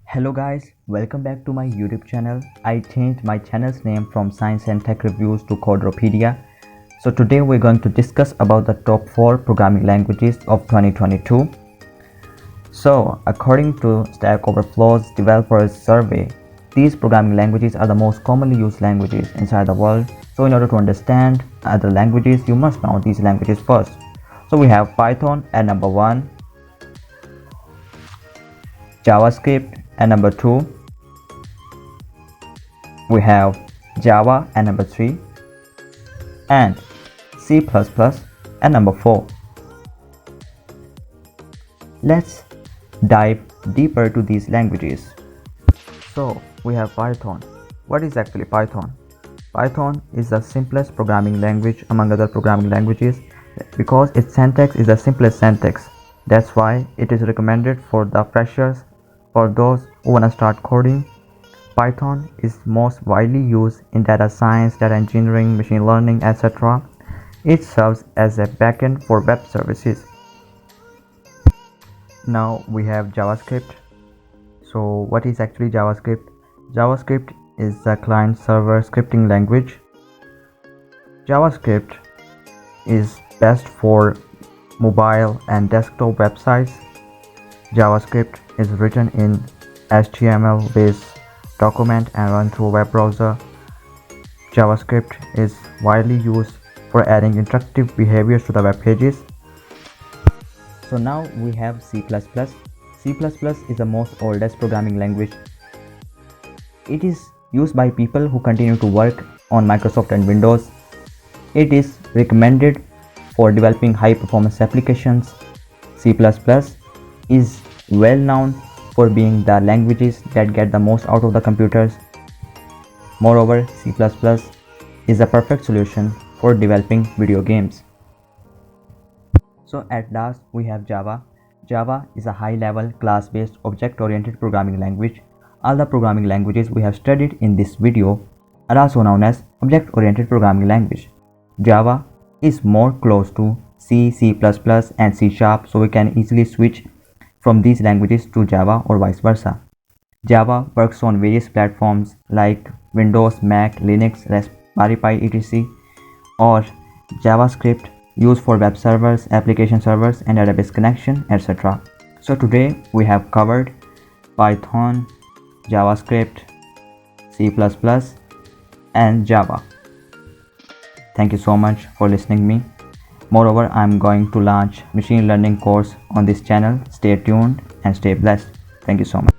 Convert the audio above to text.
Hello guys, welcome back to my YouTube channel. I changed my channel's name from Science and Tech Reviews to Coderopedia. So today we're going to discuss about the top 4 programming languages of 2022. So according to Stack Overflow's developers survey, these programming languages are the most commonly used languages inside the world. So in order to understand other languages, you must know these languages first. So we have Python at number 1, JavaScript at number 2, we have Java at number 3, and C++ at number 4. Let's dive deeper to these languages. So we have Python. What is actually Python? Python is the simplest programming language among other programming languages because its syntax is the simplest syntax. That's why it is recommended for the freshers. For those who want to start coding, Python is most widely used in data science, data engineering, machine learning, etc. It serves as a backend for web services. Now we have JavaScript. So what is actually JavaScript? JavaScript is the client-server scripting language. JavaScript is best for mobile and desktop websites. JavaScript is written in HTML-based document and run through a web browser. JavaScript is widely used for adding interactive behaviors to the web pages. So now we have C++. C++ is the most oldest programming language. It is used by people who continue to work on Microsoft and Windows. It is recommended for developing high-performance applications. C++ is well known for being the languages that get the most out of the computers. Moreover, C++ is a perfect solution for developing video games. So at last we have Java. Java is a high-level class-based object-oriented programming language. All the programming languages we have studied in this video are also known as object-oriented programming language. Java is more close to C, C++, and C#, so we can easily switch from these languages to Java or vice versa. Java works on various platforms like Windows, Mac, Linux, Raspberry Pi, etc. or JavaScript used for web servers, application servers, and database connection, etc. So today we have covered Python, JavaScript, C++, and Java. Thank you so much for listening to me. Moreover, I am going to launch machine learning course on this channel. Stay tuned and stay blessed. Thank you so much.